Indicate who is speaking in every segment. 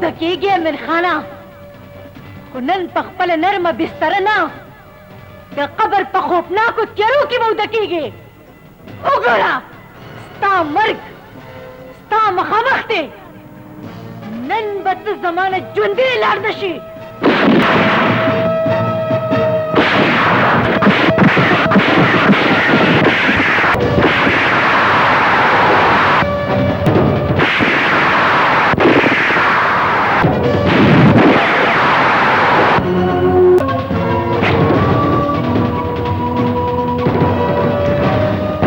Speaker 1: دکیږي من خانه خو نن په خپله نرمه بستره نه د قبر په خوفناکو تیارو کې به ودکیږي. وګوره ستا مرګ ستا مخامخ دی. نن به ته زما نه ژوندی لاړ نه شي.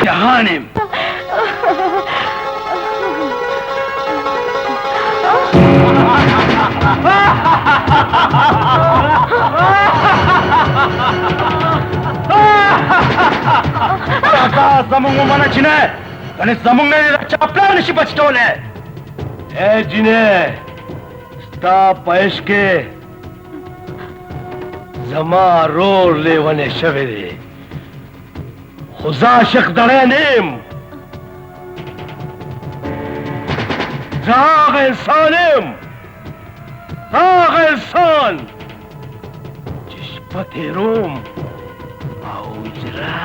Speaker 2: جهانم زمونږ ومنه چې نه کنې زمونږ نه چاپلار نشي بچټولی. ای جینې ستا په عشق کې زما رور لیونی شوی دی خو زه عاشق دړی نه یم. زه هغه انسان یم هغه انسان چې شپه تېروم او اجرا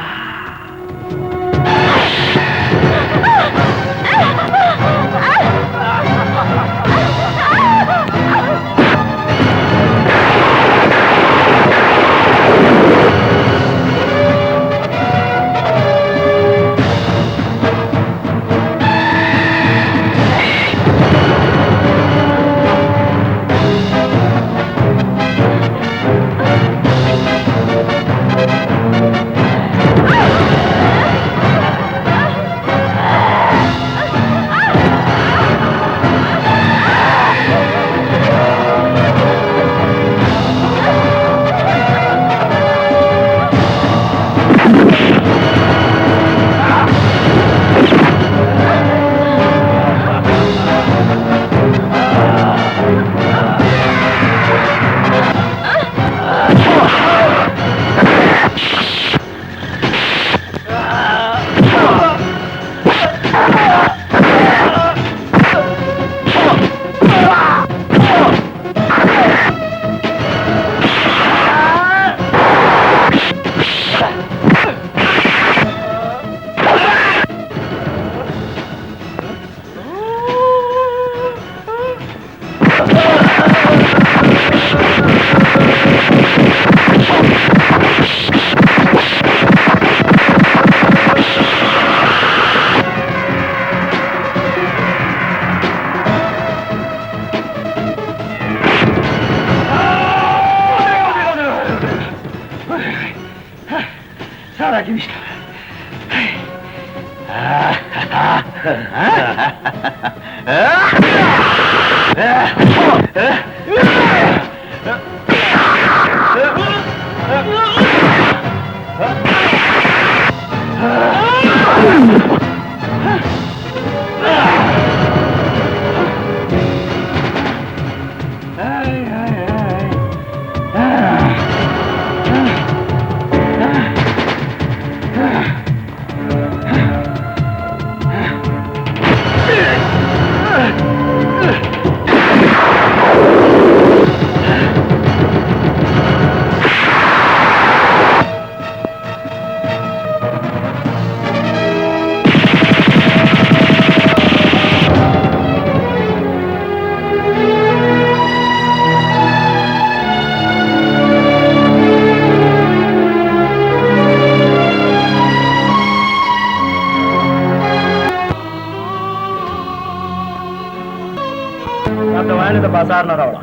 Speaker 2: بازار نه راوړه.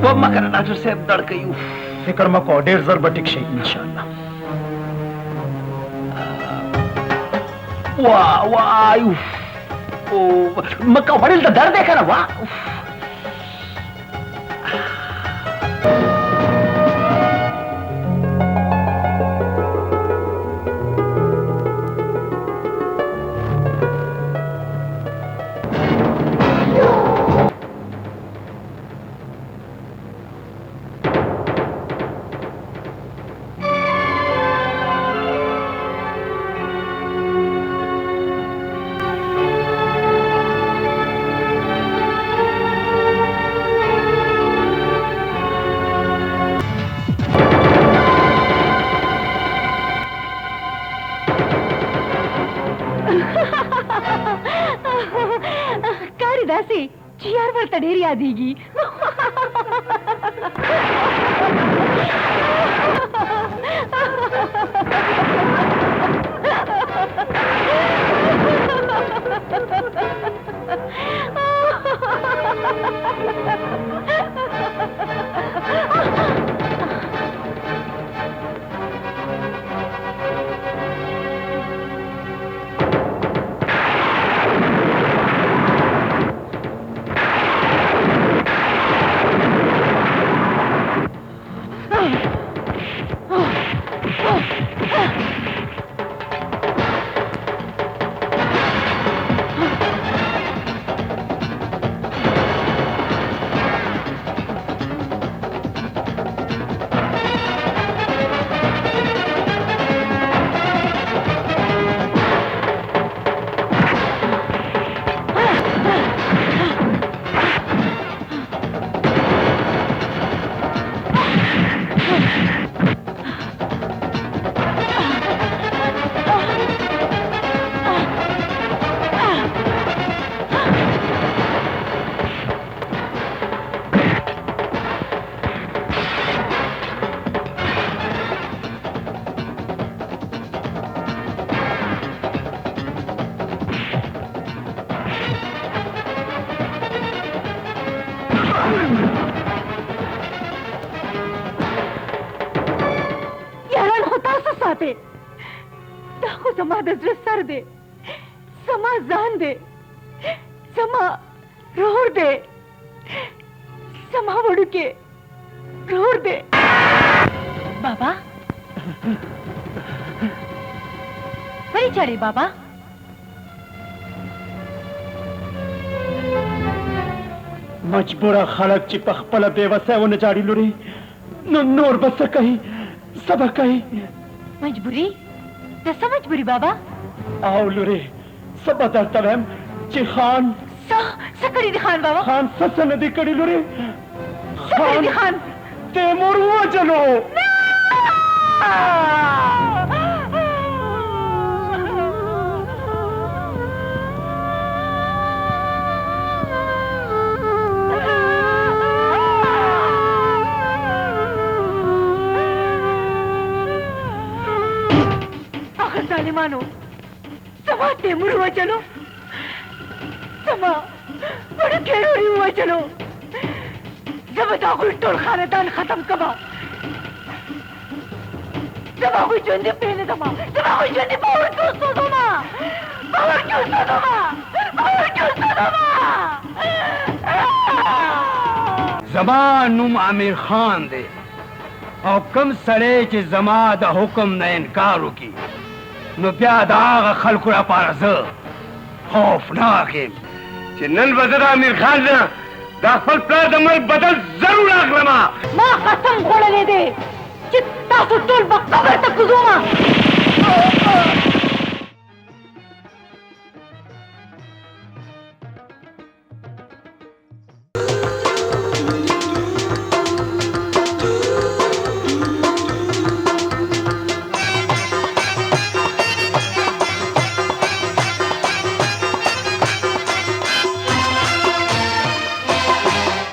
Speaker 2: تو مه کنه ډاکټر صاحب دړ کوي.
Speaker 3: فکر مه کوه ډېر ژر به ټیک شي انشاءالله.
Speaker 2: واه واه مکه وړل د درد دی که نه واه
Speaker 1: کاری داسې چې یار ورته ډېر یادېږي. دا خو زما د زړه سر دی، زما ځان دی، زما رور دی، زما وړوکی رور دی. بابا ولې چاړې بابا؟
Speaker 3: مجبوره خلک چې په خپله بېوسۍ ونه جاړي لورې، نو نور به څه کوي، څه به کوي؟
Speaker 1: مجبوري؟ د څه مجبوري بابا؟
Speaker 3: او لورې څه به درته وایم چې خان
Speaker 1: څه کړي دي خان بابا؟
Speaker 3: خان څه نه دي کړي لورې،
Speaker 1: څه کړي دي خان؟
Speaker 3: تیمور ووجلو.
Speaker 1: ظالمانو زما تیمور ووجلو، زما وړوکی رور یې ووجلو. زه به د هغوی ټول خاندان ختم کړمه. زه به هغوی ژوندي پرېنږدمه، زه به هغوی ژوندي په اور کې وسوځومه، په اور کې وسوځومه، په اور کې وسوځومه.
Speaker 2: زما نوم امیر خان دی او کوم سړی چې زما د حکم نه انکار وکړي نو بیا د هغه خلکو لپاره زه خوفناک یم چې نن به زه د امیر خان نه د خپل پلار د مرګ بدل ضرور اخلم.
Speaker 1: ما قسم خوړلی دی چې تاسو ټول به قبر ته کوزومه.